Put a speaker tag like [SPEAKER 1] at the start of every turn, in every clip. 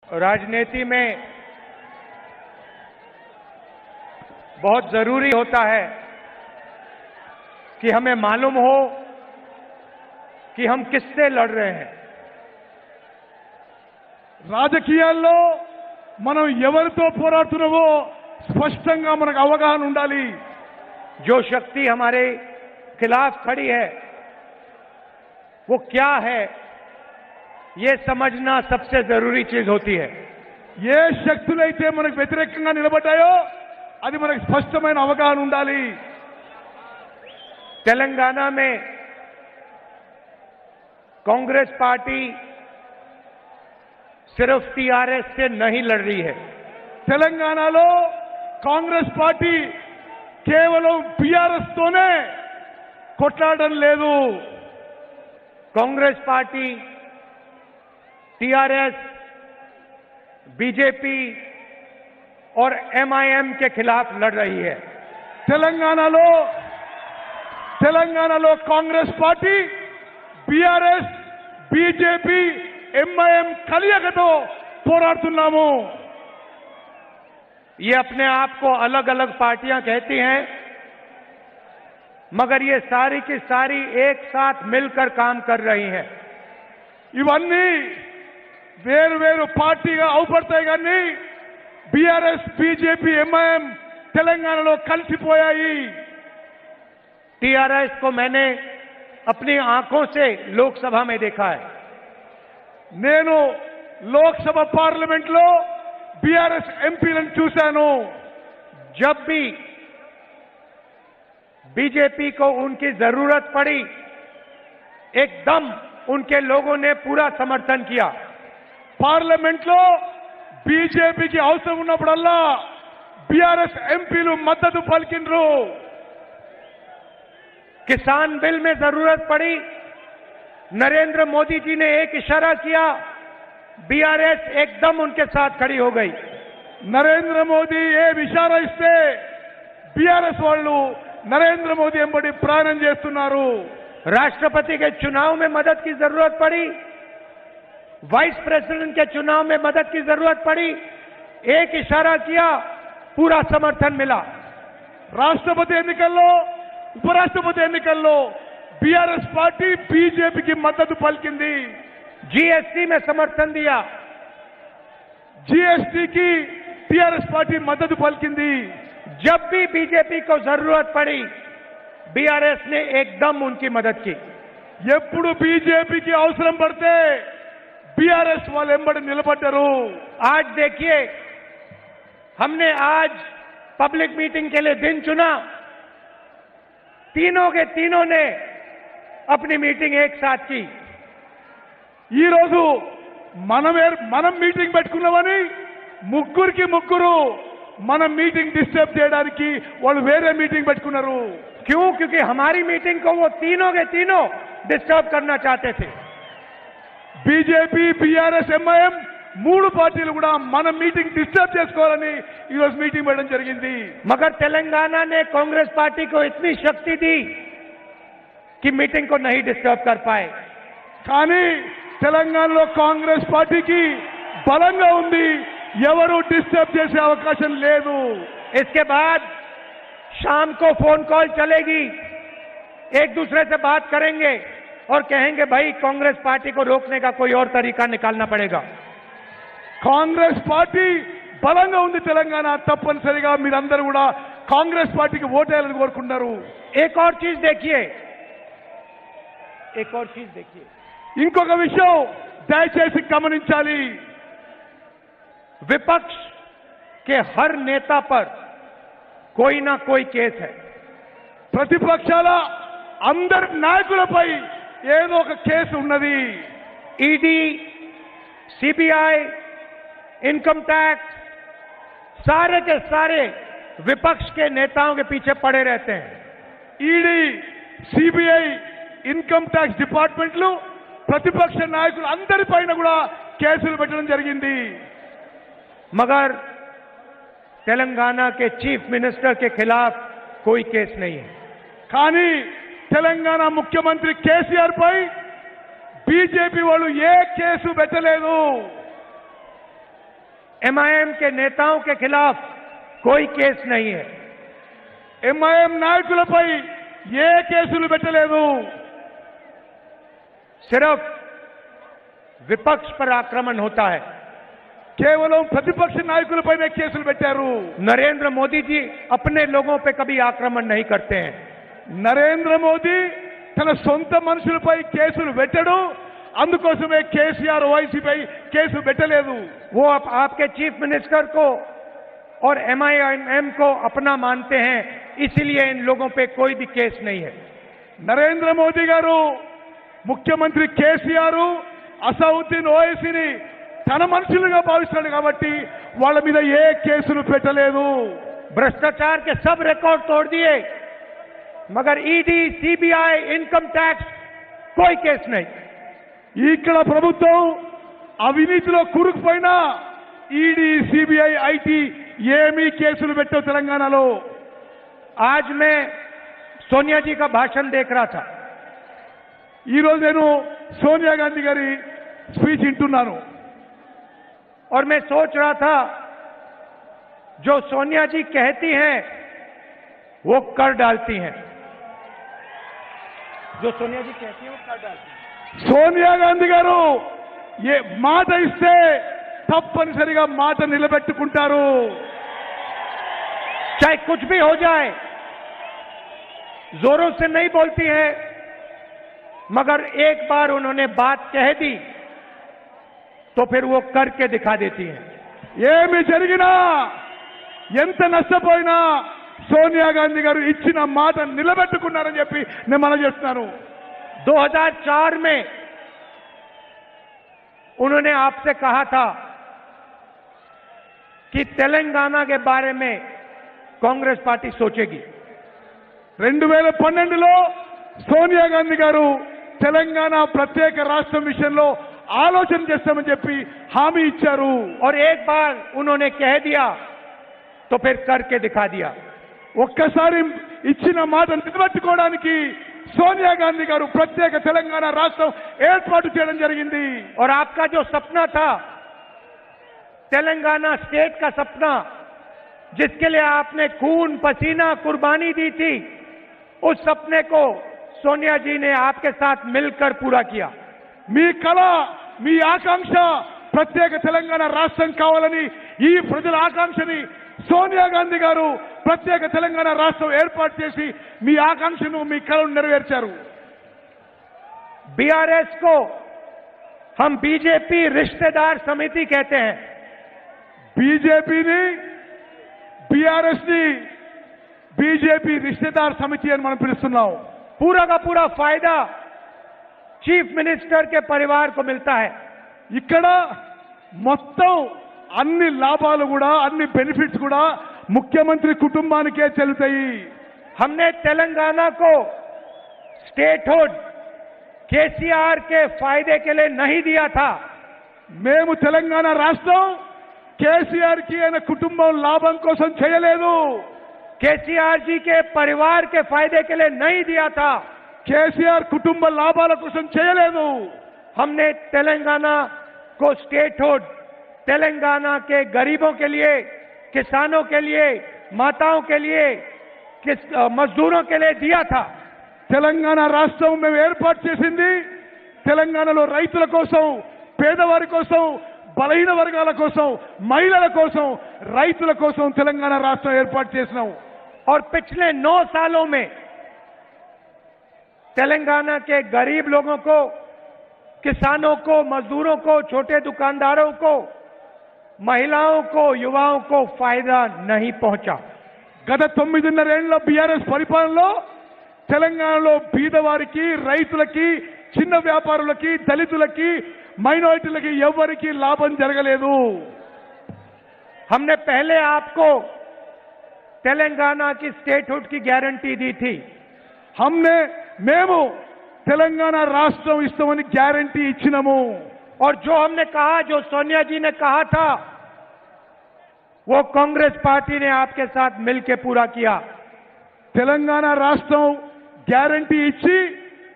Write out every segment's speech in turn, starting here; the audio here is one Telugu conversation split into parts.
[SPEAKER 1] राजनीति में बहुत जरूरी होता है कि हमें मालूम हो कि हम किससे लड़ रहे हैं।
[SPEAKER 2] రాజకీయాల్లో మనం ఎవరితో పోరాడుతున్నామో స్పష్టంగా మనకు అవగాహన ఉండాలి।
[SPEAKER 1] जो शक्ति हमारे खिलाफ खड़ी है वो क्या है, ये समझना सबसे जरूरी चीज होती है।
[SPEAKER 2] ఏ శక్తులైతే మనకు వ్యతిరేకంగా నిలబడ్డాయో అది మనకు స్పష్టమైన అవగాహన ఉండాలి।
[SPEAKER 1] तेलंगाना में कांग्रेस पार्टी सिर्फ टीआरएस से नहीं लड़ रही है।
[SPEAKER 2] తెలంగాణలో కాంగ్రెస్ పార్టీ కేవలం బీఆర్ఎస్ తోనే కొట్లాడడం లేదు।
[SPEAKER 1] कांग्रेस पार्टी टीआरएस, बीजेपी और एमआईएम के खिलाफ लड़ रही है।
[SPEAKER 2] తెలంగాణలో Congress party BRS, BJP, MIM కలయికతో పోరాడుతున్నాము।
[SPEAKER 1] ये अपने आप को अलग अलग पार्टियां कहती हैं, मगर ये सारी की सारी एक साथ मिलकर काम कर रही हैं।
[SPEAKER 2] ఇవన్నీ వేరు పార్టీగా అవుపడతాయి కానీ బీఆర్ఎస్, బీజేపీ, ఎంఐఎం తెలంగాణలో కలిసిపోయాయి।
[SPEAKER 1] टीआरएस को मैंने अपनी आंखों से लोकसभा में देखा है।
[SPEAKER 2] నేను లోక్సభ పార్లమెంట్ లో బీఆర్ఎస్ ఎంపీలను చూశాను।
[SPEAKER 1] जब भी बीजेपी को उनकी जरूरत पड़ी एकदम उनके लोगों ने पूरा समर्थन किया।
[SPEAKER 2] పార్లమెంట్ లో బీజేపీకి అవసరం ఉన్నప్పుడల్లా బీఆర్ఎస్ ఎంపీలు మద్దతు పలికిండ్రు।
[SPEAKER 1] किसान बिल में जरूरत पड़ी, नरेंद्र मोदी जी ने एक इशारा किया, बीआरएस एकदम उनके साथ खड़ी हो गई।
[SPEAKER 2] నరేంద్ర మోదీ ఏ ఇషారా ఇస్తే బీఆర్ఎస్ వాళ్ళు నరేంద్ర మోదీ ఎంబడి ప్రాణం చేస్తున్నారు।
[SPEAKER 1] राष्ट्रपति के चुनाव में मदद की जरूरत पड़ी, वाइस प्रेसिडेंट के चुनाव में मदद की जरूरत पड़ी, एक इशारा किया, पूरा समर्थन मिला।
[SPEAKER 2] రాష్ట్రపతి ఎన్నికల్లో, ఉపరాష్ట్రపతి ఎన్నికల్లో బీఆర్ఎస్ పార్టీ బీజేపీకి మద్దతు పలికింది।
[SPEAKER 1] जीएसटी में समर्थन दिया,
[SPEAKER 2] జీఎస్టీకి టీఆర్ఎస్ పార్టీ మద్దతు పలికింది।
[SPEAKER 1] जब भी बीजेपी को जरूरत पड़ी बीआरएस ने एकदम उनकी मदद की।
[SPEAKER 2] ఎప్పుడు బీజేపీకి అవసరం పడితే బీఆర్ఎస్ వాళ్ళు ఎంబడి నిలబడ్డారు।
[SPEAKER 1] आज देखिए, हमने आज पब्लिक मीटिंग के लिए दिन चुना, तीनों के तीनों ने अपनी मीटिंग एक साथ की।
[SPEAKER 2] ఈ రోజు మనం మీటింగ్ పెట్టుకున్నామని ముగ్గురికి ముగ్గురు మనం మీటింగ్ డిస్టర్బ్ చేయడానికి వాళ్ళు వేరే మీటింగ్ పెట్టుకున్నారు।
[SPEAKER 1] क्यों? क्योंकि हमारी मीटिंग को वो तीनों के तीनों डिस्टर्ब करना चाहते थे।
[SPEAKER 2] బీజేపీ, బీఆర్ఎస్, ఎంఐఎం మూడు పార్టీలు కూడా మన మీటింగ్ డిస్టర్బ్ చేసుకోవాలని ఈ రోజు మీటింగ్ పెట్టడం జరిగింది।
[SPEAKER 1] मगर तेलंगाना ने कांग्रेस पार्टी को इतनी शक्ति दी कि मीटिंग को नहीं डिस्टर्ब कर पाए।
[SPEAKER 2] కానీ తెలంగాణలో కాంగ్రెస్ పార్టీకి బలంగా ఉంది, ఎవరు డిస్టర్బ్ చేసే అవకాశం లేదు।
[SPEAKER 1] इसके बाद शाम को फोन कॉल चलेगी, एक दूसरे से बात करेंगे और कहेंगे भाई कांग्रेस पार्टी को रोकने का कोई और तरीका निकालना पड़ेगा।
[SPEAKER 2] కాంగ్రెస్ పార్టీ బలంగా ఉంది తెలంగాణ, తప్పనిసరిగా మీరందరూ కూడా కాంగ్రెస్ పార్టీకి ఓటేయాలని కోరుకుంటున్నారు।
[SPEAKER 1] एक और चीज देखिए,
[SPEAKER 2] ఇంకొక విషయం దయచేసి గమనించాలి।
[SPEAKER 1] विपक्ष के हर नेता पर कोई ना कोई केस है।
[SPEAKER 2] ప్రతిపక్షాల అందరి నాయకులపై ఏదో ఒక కేసు ఉన్నది।
[SPEAKER 1] ईडी, सीबीआई, इनकम टैक्स, सारे के सारे विपक्ष के नेताओं के पीछे पड़े रहते हैं।
[SPEAKER 2] ఈడీ, సిబిఐ, ఇన్కమ్ ట్యాక్స్ డిపార్ట్మెంట్లు ప్రతిపక్ష నాయకులు అందరిపైన కూడా కేసులు పెట్టడం జరిగింది।
[SPEAKER 1] मगर तेलंगाना के चीफ मिनिस्टर के खिलाफ कोई केस नहीं है।
[SPEAKER 2] కానీ తెలంగాణ ముఖ్యమంత్రి కేసీఆర్ పై బీజేపీ వాళ్ళు ఏ కేసు పెట్టలేదు।
[SPEAKER 1] एमआईएम के नेताओं के खिलाफ कोई केस नहीं है।
[SPEAKER 2] ఎంఐఎం నాయకులపై ఏ కేసులు పెట్టలేదు.
[SPEAKER 1] सिर्फ विपक्ष पर आक्रमण होता है।
[SPEAKER 2] కేవలం ప్రతిపక్ష నాయకులపైనే కేసులు పెట్టారు.
[SPEAKER 1] नरेंद्र मोदी जी अपने लोगों पे कभी आक्रमण नहीं करते हैं।
[SPEAKER 2] నరేంద్ర మోదీ తన సొంత మనుషులపై కేసులు పెట్టడు. అందుకోసమే కేసీఆర్ ఓవైసీపై కేసు పెట్టలేదు.
[SPEAKER 1] वो आपके चीफ मिनिस्टर को और एमआईएम को अपना मानते हैं, इसलिए इन लोगों पे कोई भी केस नहीं है।
[SPEAKER 2] నరేంద్ర మోదీ గారు ముఖ్యమంత్రి కేసీఆర్ అసౌద్దీన్ ఓవైసీని తన మనుషులుగా భావిస్తాడు కాబట్టి వాళ్ళ మీద ఏ కేసులు పెట్టలేదు.
[SPEAKER 1] भ्रष्टाचार के सब रिकॉर्ड तोड़ दिए, मगर ईडी, सीबीआई, इनकम टैक्स कोई केस नहीं।
[SPEAKER 2] ఇక్కడ ప్రభుత్వం అవినీతిలో కూరుకుపోయినా ఈడీ, సిబిఐ, ఐటీ ఏమీ కేసులు పెట్టవు తెలంగాణలో.
[SPEAKER 1] आज मैं सोनिया जी का भाषण देख रहा था।
[SPEAKER 2] ఈ రోజు నేను సోనియా గాంధీ గారి స్పీచ్ వింటున్నాను.
[SPEAKER 1] और मैं सोच रहा था, जो सोनिया जी कहती हैं वो कर डालती हैं। जो सोनिया जी कहती हैं वो कर डालती हैं।
[SPEAKER 2] సోనియా గాంధీ గారు ఏ మాట ఇస్తే తప్పనిసరిగా మాట నిలబెట్టుకుంటారు.
[SPEAKER 1] चाहे कुछ भी हो जाए, जोरों से नहीं बोलती हैं, मगर एक बार उन्होंने बात कह दी तो फिर वो करके दिखा देती हैं।
[SPEAKER 2] ఏమి జరిగినా ఎంత నష్టపోయినా సోనియా గాంధీ గారు ఇచ్చిన మాట నిలబెట్టుకున్నారని చెప్పి నేను మనం చేస్తున్నాను.
[SPEAKER 1] 2004 में उन्होंने आपसे कहा था कि तेलंगाना के बारे में कांग्रेस पार्टी सोचेगी।
[SPEAKER 2] 2012లో సోనియా గాంధీ గారు తెలంగాణ ప్రత్యేక రాష్ట్రం విషయంలో ఆలోచన చేస్తామని చెప్పి హామీ ఇచ్చారు.
[SPEAKER 1] और एक बार उन्होंने कह दिया तो फिर करके दिखा दिया।
[SPEAKER 2] ఒక్కసారి ఇచ్చిన మాట నిలబెట్టుకోవడానికి సోనియా గాంధీ గారు ప్రత్యేక తెలంగాణ రాష్ట్రం ఏర్పాటు చేయడం జరిగింది.
[SPEAKER 1] और आपका जो सपना था, तेलंगाना स्टेट का सपना, जिसके लिए आपने खून पसीना कुर्बानी दी थी, उस सपने को सोनिया जी ने आपके साथ मिलकर पूरा किया।
[SPEAKER 2] మీ కళ, మీ ఆకాంక్ష ప్రత్యేక తెలంగాణ రాష్ట్రం కావాలని ఈ ప్రజల ఆకాంక్షని సోనియా గాంధీ గారు ప్రత్యేక తెలంగాణ రాష్ట్రం ఏర్పాటు చేసి మీ ఆకాంక్షను, మీ కళను నెరవేర్చారు.
[SPEAKER 1] बीआरएस को हम बीजेपी रिश्तेदार समिति कहते हैं।
[SPEAKER 2] బీజేపీని, బీఆర్ఎస్ ని బీజేపీ రిశ్తేదార్ సమితి అని మనం పిలుస్తున్నాం.
[SPEAKER 1] पूरा का पूरा फायदा चीफ मिनिस्टर के परिवार को मिलता है।
[SPEAKER 2] ఇక్కడ మొత్తం అన్ని లాభాలు కూడా, అన్ని బెనిఫిట్స్ కూడా ముఖ్యమంత్రి కుటుంబానికే చెల్లుతాయి.
[SPEAKER 1] हमने तेलंगाना को स्टेटहुड केसीआर के फायदे के लिए नहीं दिया था।
[SPEAKER 2] మేము తెలంగాణ రాష్ట్రం కేసీఆర్ కి ఆయన కుటుంబం లాభం కోసం చేయలేదు.
[SPEAKER 1] केसीआर जी के परिवार के फायदे के लिए नहीं दिया था।
[SPEAKER 2] కేసీఆర్ కుటుంబ లాభాల కోసం చేయలేదు.
[SPEAKER 1] हमने तेलंगाना को स्टेटहुड तेलंगाना के गरीबों के लिए, किसानों के लिए, माताओं के लिए, मजदूरों के लिए दिया था।
[SPEAKER 2] తెలంగాణ రాష్ట్రం మేము ఏర్పాటు చేసింది తెలంగాణలో రైతుల కోసం, పేదవారి కోసం, బలహీన వర్గాల కోసం, మహిళల కోసం, రైతుల కోసం తెలంగాణ రాష్ట్రం ఏర్పాటు చేసినాం.
[SPEAKER 1] और पिछले 9 सालों में तेलंगाना के गरीब लोगों को, किसानों को, मजदूरों को, छोटे दुकानदारों को, महिलाओं को, युवाओं को फायदा नहीं पहुंचा।
[SPEAKER 2] గత 9.5 ఏళ్ల బీఆర్ఎస్ పరిపాలనలో తెలంగాణలో బీదవారికి, రైతులకి, చిన్న వ్యాపారులకి, దళితులకి, మైనారిటీలకి ఎవరికి లాభం జరగలేదు.
[SPEAKER 1] हमने पहले आपको तेलंगाना की स्टेटहुड की गारंटी दी थी।
[SPEAKER 2] మేము తెలంగాణ రాష్ట్రం ఇస్తామని గ్యారంటీ ఇచ్చినాము.
[SPEAKER 1] और जो हमने कहा, जो सोनिया जी ने कहा था, वो कांग्रेस पार्टी ने आपके साथ मिलकर पूरा किया।
[SPEAKER 2] తెలంగాణ రాష్ట్రం గ్యారంటీ ఇచ్చి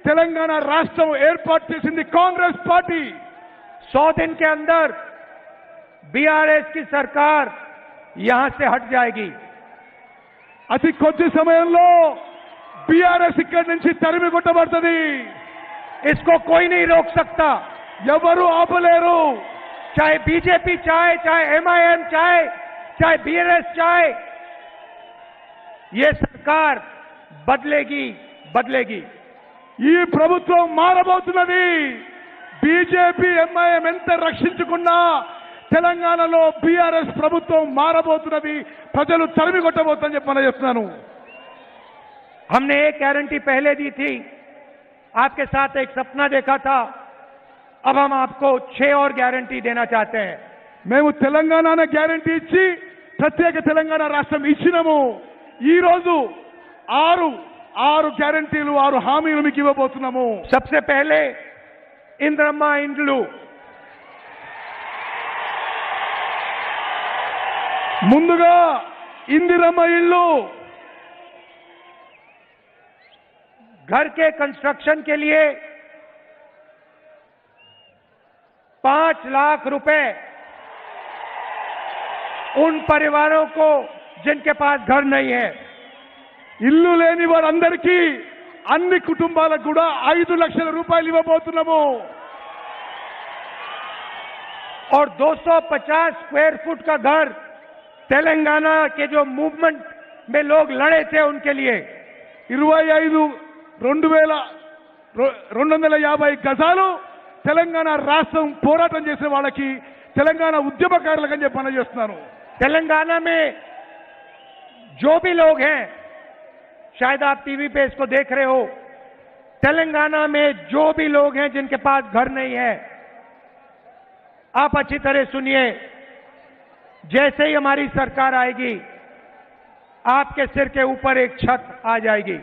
[SPEAKER 2] తెలంగాణ రాష్ట్రం ఏర్పాటు చేసింది కాంగ్రెస్ పార్టీ.
[SPEAKER 1] 100 दिन के अंदर बीआरएस की सरकार यहां से हट जाएगी।
[SPEAKER 2] అతి కొద్ది సమయంలో బీఆర్ఎస్ ఇక్కడి నుంచి తరిమి కొట్టబడుతుంది.
[SPEAKER 1] इसको कोई नहीं रोक सकता,
[SPEAKER 2] ఎవరు ఆపలేరు.
[SPEAKER 1] चाहे बीजेपी चाहे, चाहे एमआईएम चाहे बीआरएस चाहे, ये सरकार बदलेगी बदलेगी।
[SPEAKER 2] ఈ ప్రభుత్వం మారబోతున్నది. బీజేపీ ఎంఐఎం ఎంత రక్షించుకున్నా తెలంగాణలో బీఆర్ఎస్ ప్రభుత్వం మారబోతున్నది. ప్రజలు తరిమి కొట్టబోతుందని చెప్పి మనం చెప్తున్నాను.
[SPEAKER 1] हमने एक गारंटी पहले दी थी, आपके साथ एक सपना देखा था, अब हम आपको 6 और गारंटी देना चाहते हैं।
[SPEAKER 2] మేము తెలంగాణ గ్యారంటీ ఇచ్చి ప్రత్యేక తెలంగాణ రాష్ట్రం ఇచ్చినాము. ఈ రోజు 6 గ్యారంటీలు 6 హామీలు మీకు ఇవ్వబోతున్నాము.
[SPEAKER 1] सबसे पहले इंद्रम्मा इंड्लू,
[SPEAKER 2] ముందుగా ఇందిరమ్మ ఇల్లు,
[SPEAKER 1] घर के कंस्ट्रक्शन के लिए 5 लाख रुपए उन परिवारों को जिनके पास घर नहीं है।
[SPEAKER 2] ఇల్లు లేని వారందరికీ అన్ని కుటుంబాలకు కూడా 5 లక్షల రూపాయలు ఇవ్వబోతున్నాము.
[SPEAKER 1] और 250 स्क्वायर फुट का घर तेलंगाना के जो मूवमेंट में लोग लड़े थे उनके लिए
[SPEAKER 2] 250 గజాలు తెలంగాణ రాష్ట్రం పోరాటం చేసే వాళ్ళకి, తెలంగాణ ఉద్యమకారులకు అని చెప్పి మనం చేస్తున్నాను.
[SPEAKER 1] तेलंगाना में जो भी लोग हैं, शायद आप टीवी पे इसको देख रहे हो, तेलंगाना में जो भी लोग हैं जिनके पास घर नहीं है, आप अच्छी तरह सुनिए। जैसे ही हमारी सरकार आएगी, आपके सिर के ऊपर एक छत आ जाएगी।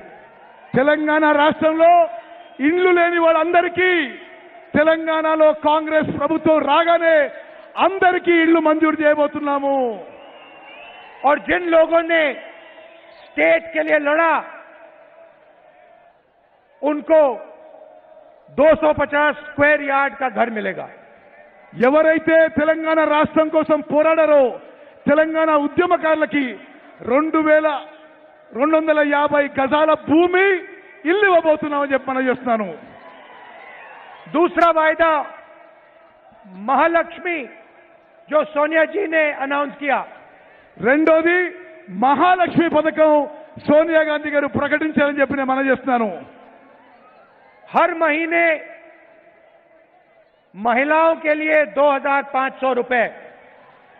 [SPEAKER 2] తెలంగాణ రాష్ట్రంలో ఇండ్లు లేని వాళ్ళందరికీ తెలంగాణలో కాంగ్రెస్ ప్రభుత్వం రాగానే అందరికీ ఇళ్లు మంజూరు చేయబోతున్నాము.
[SPEAKER 1] और जिन लोगों ने स्टेट के लिए लड़ा, उनको 250 स्क्वायर यार्ड का घर मिलेगा।
[SPEAKER 2] ఎవరైతే తెలంగాణ రాష్ట్రం కోసం పోరాడారో తెలంగాణ ఉద్యమకారులకి 2250 గజాల భూమి ఇల్లు ఇవ్వబోతున్నామని చెప్పి మనం చేస్తున్నాను.
[SPEAKER 1] दूसरा वायदा महालक्ष्मी, जो सोनिया जी ने अनाउंस किया,
[SPEAKER 2] రెండోది మహాలక్ష్మి పథకం సోనియా గాంధీ గారు ప్రకటించారని చెప్పి నేను మనం చేస్తున్నాను.
[SPEAKER 1] हर महीने महिलाओं के लिए 2500 रुपए,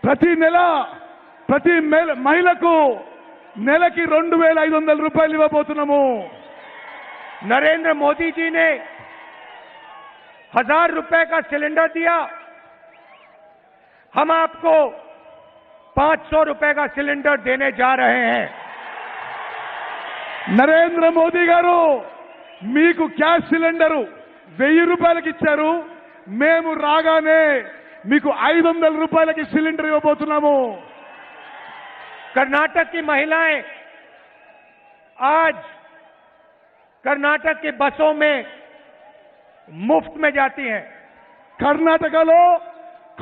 [SPEAKER 2] ప్రతి నెల ప్రతి మహిళకు నెలకి 2500 రూపాయలు ఇవ్వబోతున్నాము.
[SPEAKER 1] नरेंद्र मोदी जी ने 1000 रुपए का सिलेंडर दिया, हम आपको 500 रुपए का सिलेंडर देने जा रहे हैं।
[SPEAKER 2] నరేంద్ర మోదీ గారు మీకు గ్యాస్ సిలిండరు 1000 రూపాయలకి ఇచ్చారు. మేము రాగానే మీకు 500 రూపాయలకి సిలిండర్ ఇవ్వబోతున్నాము.
[SPEAKER 1] कर्नाटक की महिलाएं आज कर्नाटक की बसों में मुफ्त में जाती हैं।
[SPEAKER 2] కర్ణాటకలో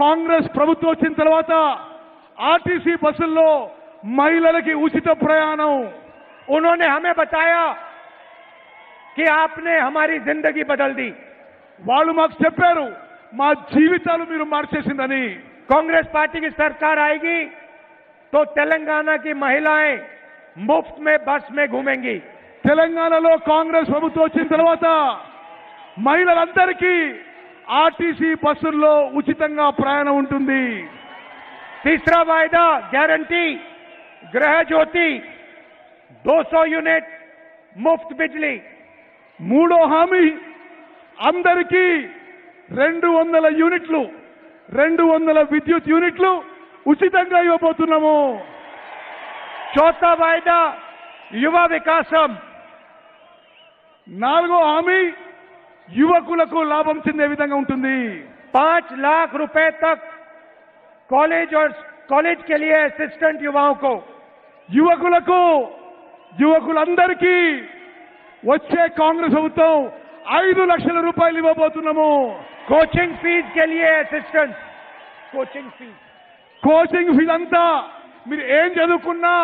[SPEAKER 2] కాంగ్రెస్ ప్రభుత్వం వచ్చిన తర్వాత ఆర్టీసీ బస్సుల్లో మహిళలకి ఉచిత ప్రయాణం.
[SPEAKER 1] उन्होंने हमें बताया कि आपने हमारी जिंदगी बदल दी।
[SPEAKER 2] వాళ్ళు మాకు చెప్పారు మా జీవితాలు మీరు మార్చేసిందని.
[SPEAKER 1] कांग्रेस पार्टी की सरकार आएगी तो तेलंगाना की महिलाएं मुफ्त में बस में घूमेंगी।
[SPEAKER 2] తెలంగాణలో కాంగ్రెస్ ప్రభుత్వం వచ్చిన తర్వాత మహిళలందరికీ ఆర్టీసీ బస్సుల్లో ఉచితంగా ప్రయాణం ఉంటుంది.
[SPEAKER 1] तीसरा वायदा गारंटी गृह ज्योति, 200 यूनिट मुफ्त बिजली।
[SPEAKER 2] మూడో హామీ అందరికీ 200 యూనిట్లు 200 విద్యుత్ యూనిట్లు ఉచితంగా ఇవ్వబోతున్నాము.
[SPEAKER 1] चौथा वायदा युवा विकासम,
[SPEAKER 2] నాలుగో హామీ యువకులకు లాభం చెందే విధంగా ఉంటుంది.
[SPEAKER 1] 5 लाख रुपए तक कॉलेज और कॉलेज के लिए असिस्टेंट युवाओं को,
[SPEAKER 2] యువకులందరికీ వచ్చే కాంగ్రెస్ ప్రభుత్వం 5 లక్షల రూపాయలు ఇవ్వబోతున్నాము.
[SPEAKER 1] कोचिंग फीस के लिए assistant, coaching fees
[SPEAKER 2] coaching fees అంతా మీరు ఏం చదువుకున్నా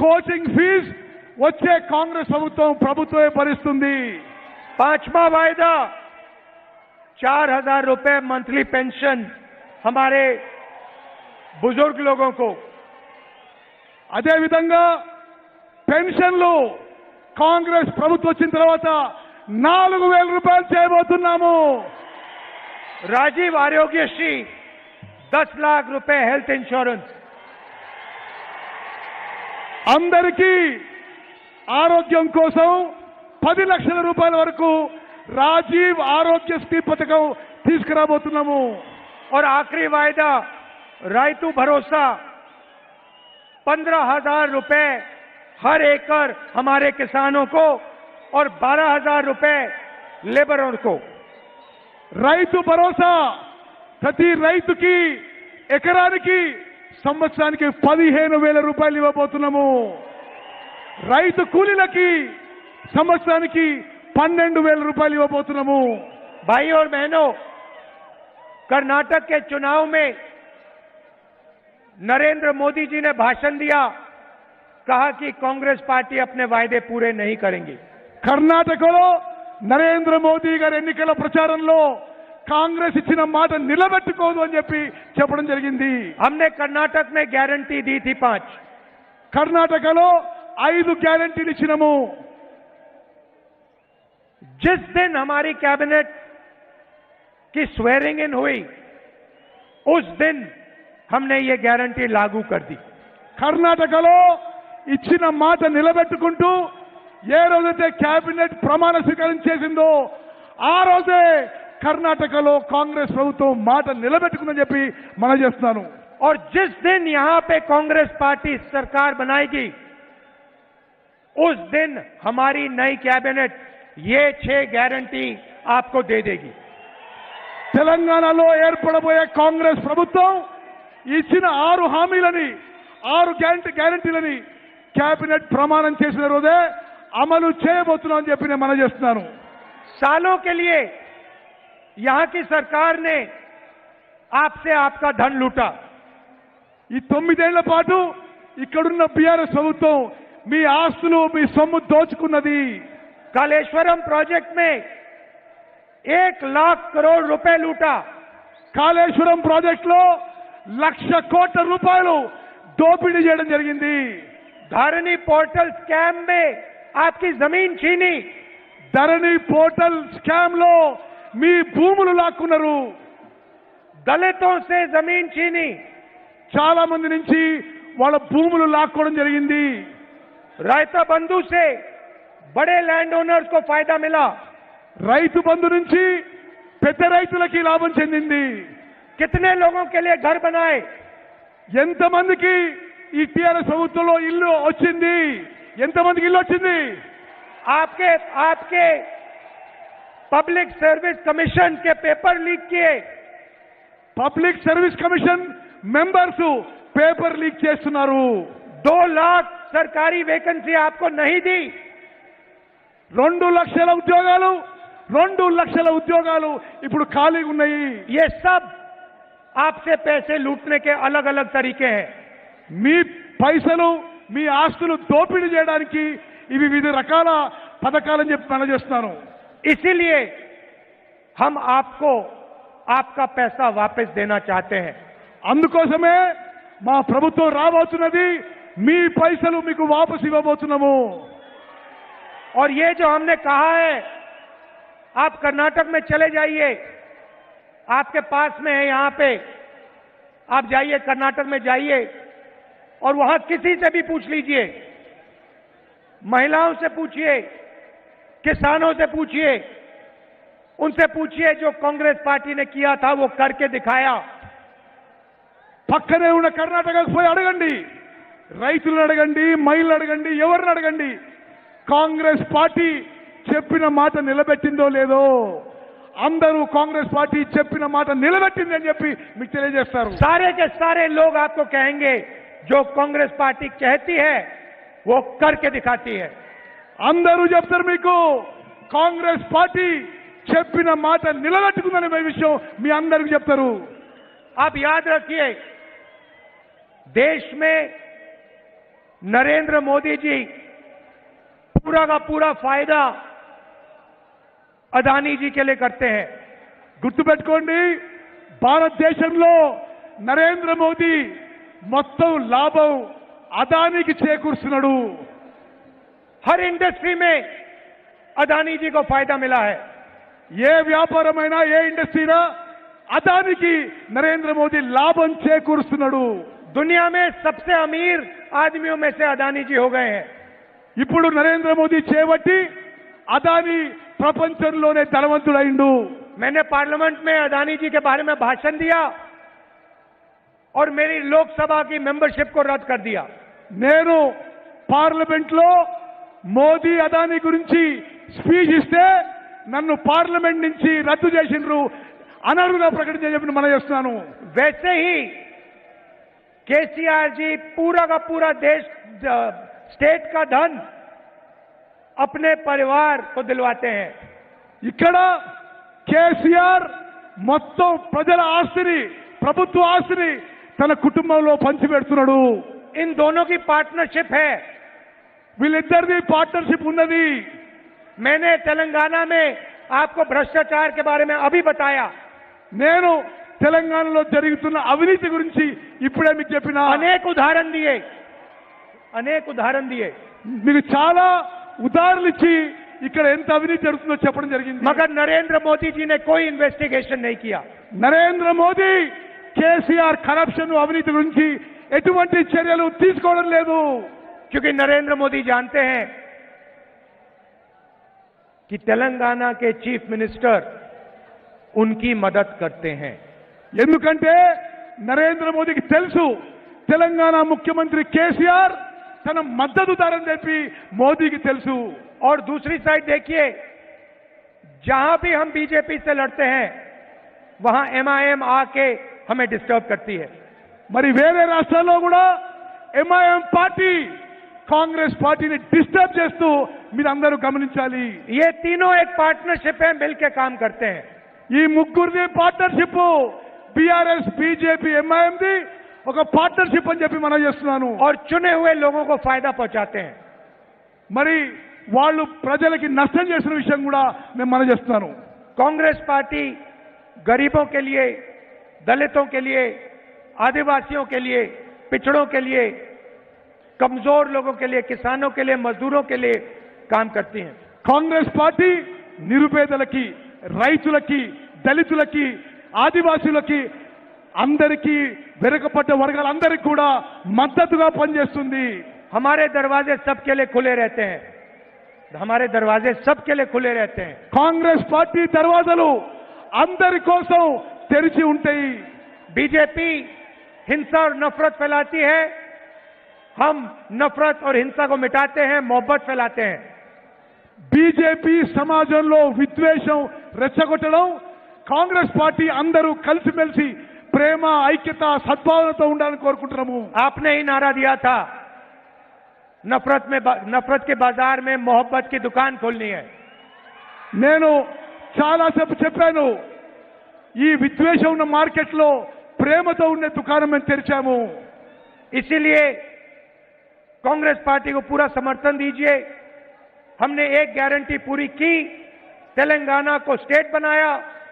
[SPEAKER 2] కోచింగ్ ఫీజు వచ్చే కాంగ్రెస్ ప్రభుత్వమే భరిస్తుంది.
[SPEAKER 1] 5वां वायदा 4,000 रुपए मंथली पेंशन हमारे बुजुर्ग लोगों को.
[SPEAKER 2] అదే విధంగా పెన్షన్లు కాంగ్రెస్ ప్రభుత్వం వచ్చిన తర్వాత 4,000 రూపాయలు చేయబోతున్నాము.
[SPEAKER 1] राजीव आरोग्यश्री 10 लाख रुपए हेल्थ इंश्योरेंस.
[SPEAKER 2] అందరికీ ఆరోగ్యం కోసం 10 లక్షల రూపాయల వరకు రాజీవ్ ఆరోగ్యశ్రీ పథకం తీసుకురాబోతున్నాము.
[SPEAKER 1] और आखिरी वायदा रायतू भरोसा 15,000 रुपए हर एकड़ हमारे किसानों को और 12,000 रुपए लेबरों को.
[SPEAKER 2] రైతు భరోసా ప్రతి రైతుకి ఎకరానికి సంవత్సరానికి 15,000 రూపాయలు ఇవ్వబోతున్నాము. రైతు కూలీలకి సంవత్సరానికి 12,000 రూపాయలు ఇవ్వబోతున్నాము.
[SPEAKER 1] भाई और बहनों, कर्नाटक के चुनाव में नरेंद्र मोदी जी ने भाषण दिया, कहा कि कांग्रेस पार्टी अपने वायदे पूरे नहीं करेंगे.
[SPEAKER 2] కర్ణాటకలో నరేంద్ర మోదీ గారి ఎన్నికల ప్రచారంలో కాంగ్రెస్ ఇచ్చిన మాట నిలబెట్టుకోదు అని చెప్పడం జరిగింది.
[SPEAKER 1] हमने कर्नाटक में गारंटी दी थी 5.
[SPEAKER 2] కర్ణాటకలో 5 గ్యారెంటీలు ఇచ్చినాము.
[SPEAKER 1] जिस दिन हमारी कैबिनेट की स्वेरिंग इन हुई उस दिन हमने ये गारंटी लागू कर दी.
[SPEAKER 2] కర్ణాటకలో ఇచ్చిన మాట నిలబెట్టుకుంటూ ఏ రోజైతే కేబినెట్ ప్రమాణ స్వీకారం చేసిందో ఆ రోజే కర్ణాటకలో కాంగ్రెస్ ప్రభుత్వం మాట నిలబెట్టుకుందని చెప్పి మనం చేస్తున్నాను.
[SPEAKER 1] और जिस दिन यहां पे कांग्रेस पार्टी सरकार बनाएगी उस दिन हमारी नई कैबिनेट ये 6 गारंटी आपको दे देगी.
[SPEAKER 2] తెలంగాణలో ఏర్పడబోయే కాంగ్రెస్ ప్రభుత్వం ఇచ్చిన 6 హామీలని 6 గ్యారెంటీలని కేబినెట్ ప్రమాణం చేసిన రోజే అమలు చేయబోతున్నామని చెప్పి నేను మనం చేస్తున్నాను.
[SPEAKER 1] सालों के लिए यहां की सरकार ने आपसे आपका धन लूटा.
[SPEAKER 2] ఈ 9 ఏళ్ల పాటు ఇక్కడున్న బీఆర్ఎస్ ప్రభుత్వం మీ ఆస్తులు మీ సొమ్ము దోచుకున్నది.
[SPEAKER 1] कालेश्वरम प्रोजेक्ट में 1 लाख करोड़ रुपए लूटा.
[SPEAKER 2] కాళేశ్వరం ప్రాజెక్టులో 1,00,000 కోట్ల రూపాయలు దోపిడీ చేయడం జరిగింది.
[SPEAKER 1] धरनी पोर्टल स्कैम में आपकी जमीन छीनी.
[SPEAKER 2] ధరణి పోర్టల్ స్కామ్ లో మీ భూములు లాక్కున్నారు.
[SPEAKER 1] दलितों से जमीन छीनी.
[SPEAKER 2] చాలా మంది నుంచి వాళ్ళ భూములు లాక్కోవడం జరిగింది.
[SPEAKER 1] रायता बंधु से बड़े लैंड ओनर्स को फायदा मिला.
[SPEAKER 2] రైతు బంధు నుంచి పెద్ద రైతులకి లాభం చెందింది.
[SPEAKER 1] कितने लोगों के लिए घर बनाए.
[SPEAKER 2] ఎంతమందికి ఈ టీఆర్ఎస్ ప్రభుత్వంలో ఇల్లు వచ్చింది? ఎంతమందికి ఇల్లు వచ్చింది?
[SPEAKER 1] आपके पब्लिक सर्विस कमीशन के पेपर लीक किए.
[SPEAKER 2] Public service commission members paper leak చేస్తున్నారు.
[SPEAKER 1] 2 लाख सरकारी वैकेंसी आपको नहीं दी.
[SPEAKER 2] 2 లక్షల ఉద్యోగాలు ఇప్పుడు ఖాళీగా ఉన్నాయి.
[SPEAKER 1] ये सब आपसे पैसे लूटने के अलग अलग तरीके हैं.
[SPEAKER 2] మీ పైసలు మీ ఆస్తులు దోపిడీ చేయడానికి ఇవి వివిధ రకాల పథకాలని చెప్పి మనం చేస్తున్నాను.
[SPEAKER 1] इसीलिए हम आपको आपका पैसा वापस देना चाहते हैं.
[SPEAKER 2] అందుకోసమే మా ప్రభుత్వం రాబోతున్నది. మీ పైసలు మీకు వాపసు ఇవ్వబోతున్నాము.
[SPEAKER 1] और ये जो हमने कहा है, आप कर्नाटक में चले जाइए, आपके पास में है यहां पे, आप जाइए कर्नाटक में जाइए और वहां किसी से भी पूछ लीजिए, महिलाओं से पूछिए, किसानों से पूछिए, उनसे पूछिए जो कांग्रेस पार्टी ने किया था वो करके दिखाया.
[SPEAKER 2] పక్కనే ఉన్న కర్ణాటకకు పోయి అడగండి, రైతులను అడగండి, మహిళలు అడగండి, ఎవరిని అడగండి, కాంగ్రెస్ పార్టీ చెప్పిన మాట నిలబెట్టిందో లేదో. అందరూ కాంగ్రెస్ పార్టీ చెప్పిన మాట నిలబెట్టింది అని చెప్పి మీకు తెలియజేస్తారు.
[SPEAKER 1] सारे के सारे लोग आपको कहेंगे जो कांग्रेस पार्टी कहती है वो करके दिखाती है.
[SPEAKER 2] అందరూ చెప్తారు మీకు కాంగ్రెస్ పార్టీ చెప్పిన మాట నిలబెట్టుకుందనే విషయం మీ అందరికీ చెప్తారు.
[SPEAKER 1] आप याद रखिए, देश में नरेंद्र मोदी जी पूरा का पूरा फायदा अदानी जी के लिए करते हैं।
[SPEAKER 2] గుర్తుపెట్టుకోండి, భారతదేశంలో నరేంద్ర మోదీ మొత్తం లాభం అదానికి చేకూరుస్తున్నాడు।
[SPEAKER 1] हर इंडस्ट्री में अदानी जी को फायदा मिला है।
[SPEAKER 2] ఏ వ్యాపారమైనా ఏ ఇండస్ట్రీనా అదానికి నరేంద్ర మోదీ లాభం చేకూరుస్తున్నాడు।
[SPEAKER 1] दुनिया में सबसे अमीर आदमियों में से अदानी जी हो गए हैं।
[SPEAKER 2] ఇప్పుడు నరేంద్ర మోదీ చేపట్టి అదాని ప్రపంచంలోనే ధనవంతుడైండు।
[SPEAKER 1] मैंने पार्लियामेंट में अदानी जी के बारे में भाषण दिया और मेरी लोकसभा की मेंबरशिप को रद्द कर दिया।
[SPEAKER 2] నేను పార్లమెంట్ లో మోదీ అదాని గురించి స్పీచ్ ఇస్తే నన్ను పార్లమెంట్ నుంచి రద్దు చేసిండ్రు, అనర్హుగా ప్రకటించని చెప్పి మనం చేస్తున్నాను।
[SPEAKER 1] वैसे ही केसीआर जी पूरा का पूरा देश स्टेट का धन अपने परिवार को दिलवाते हैं।
[SPEAKER 2] ఇక్కడ కేసీఆర్ మొత్తం ప్రజల ఆస్తిని, ప్రభుత్వ ఆస్తిని తన కుటుంబంలో పంచిపెడుతున్నాడు।
[SPEAKER 1] इन दोनों की पार्टनरशिप है।
[SPEAKER 2] వీళ్ళిద్దరిది పార్ట్నర్షిప్ ఉన్నది।
[SPEAKER 1] मैंने तेलंगाना में आपको भ्रष्टाचार के बारे में अभी बताया।
[SPEAKER 2] నేను తెలంగాణలో జరుగుతున్న అవినీతి గురించి ఇప్పుడే మీకు చెప్పిన
[SPEAKER 1] अनेक उदाहरण दिए।
[SPEAKER 2] మీకు చాలా ఉదాహరణలు ఇచ్చి ఇక్కడ ఎంత అవినీతి జరుగుతుందో చెప్పడం జరిగింది।
[SPEAKER 1] मगर नरेंद्र मोदी जी ने कोई इन्वेस्टिगेशन नहीं किया।
[SPEAKER 2] నరేంద్ర మోదీ కేసీఆర్ కరప్షన్ అవినీతి గురించి ఎటువంటి చర్యలు తీసుకోవడం లేదు।
[SPEAKER 1] क्योंकि नरेंद्र मोदी जानते हैं कि तेलंगाना के चीफ मिनिस्टर उनकी मदद करते हैं।
[SPEAKER 2] ఎందుకంటే నరేంద్ర మోదీకి తెలుసు తెలంగాణ ముఖ్యమంత్రి కేసీఆర్ తన మద్దతుదారని చెప్పి మోదీకి తెలుసు।
[SPEAKER 1] और दूसरी साइड देखिए, जहां भी हम बीजेपी से लड़ते हैं वहां एमआईएम आके हमें डिस्टर्ब करती है।
[SPEAKER 2] మరి వేరే రాష్ట్రాల్లో కూడా ఎంఐఎం పార్టీ కాంగ్రెస్ పార్టీని డిస్టర్బ్ చేస్తూ మీరందరూ గమనించాలి।
[SPEAKER 1] ये तीनों एक पार्टनरशिप है, मिलकर काम करते हैं।
[SPEAKER 2] ఈ ముగ్గురిది పార్ట్నర్షిప్, బీఆర్ఎస్ బీజేపీ ఎంఐఎంది ఒక పార్ట్నర్షిప్ అని చెప్పి మనం చేస్తున్నాను।
[SPEAKER 1] और चुने हुए लोगों को फायदा पहुंचाते हैं।
[SPEAKER 2] మరి వాళ్ళు ప్రజలకి నష్టం చేసిన విషయం కూడా నేను మనం చేస్తున్నాను।
[SPEAKER 1] कांग्रेस पार्टी गरीबों के लिए, दलितों के लिए, आदिवासियों के लिए, पिछड़ों के लिए, कमजोर लोगों के लिए, किसानों के लिए, मजदूरों के लिए काम करती हैं।
[SPEAKER 2] కాంగ్రెస్ పార్టీ నిరుపేదలకి, రైతులకి, దళితులకి, ఆదివాసీలకి, అందరికీ వెనుకబడ్డ వర్గాలందరికీ కూడా మద్దతుగా పనిచేస్తుంది।
[SPEAKER 1] हमारे दरवाजे सबके लिए खुले रहते हैं। हमारे दरवाजे सबके लिए खुले रहते हैं।
[SPEAKER 2] కాంగ్రెస్ పార్టీ దర్వాజాలు అందరి కోసం తెరిచి ఉంటాయి।
[SPEAKER 1] बीजेपी हिंसा और नफरत फैलाती है, हम नफरत और हिंसा को मिटाते हैं, मोहब्बत फैलाते हैं।
[SPEAKER 2] బీజేపీ సమాజంలో విద్వేషం రెచ్చగొట్టడం, కాంగ్రెస్ పార్టీ అందరూ కలిసిమెలిసి ప్రేమ, ఐక్యత, సద్భావనతో ఉండాలని కోరుకుంటున్నాము।
[SPEAKER 1] आपने ही नारा दिया था, नफरत के बाजार में मोहब्बत की दुकान खोलनी है।
[SPEAKER 2] నేను చాలాసేపు చెప్పాను, ఈ విద్వేషం ఉన్న మార్కెట్లో ప్రేమతో ఉండే దుకాణం మేము తెరిచాము।
[SPEAKER 1] इसीलिए कांग्रेस पार्टी को पूरा समर्थन दीजिए। हमने एक गारंटी पूरी की, तेलंगाना को स्टेट बनाया,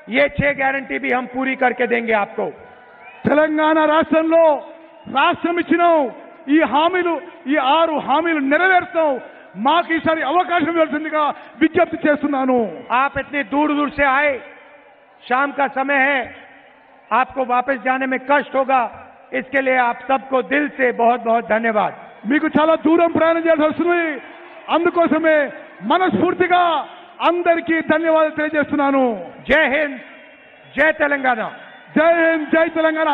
[SPEAKER 1] ये 6 गारंटी भी हम पूरी करके देंगे आपको।
[SPEAKER 2] తెలంగాణ రాష్ట్రంలో రాష్ట్రం ఇచ్చినాం, ఈ హామీలు, ఈ 6 హామీలు నెరవేర్చాం। మాకు ఈసారి అవకాశం ఇవ్వాల్సిందిగా విజ్ఞప్తి చేస్తున్నాను।
[SPEAKER 1] आप इतनी दूर दूर से आए, शाम का समय है, आपको वापस जाने में कष्ट होगा, इसके लिए आप सबको दिल से बहुत बहुत धन्यवाद।
[SPEAKER 2] మీకు చాలా దూరం ప్రయాణం చేయాల్సి వస్తుంది, అందుకోసమే మనస్ఫూర్తిగా అందరికీ ధన్యవాదాలు తెలియజేస్తున్నాను।
[SPEAKER 1] जय हिंद, जय तेलंगाना।
[SPEAKER 2] జై హింద్, జై తెలంగాణ।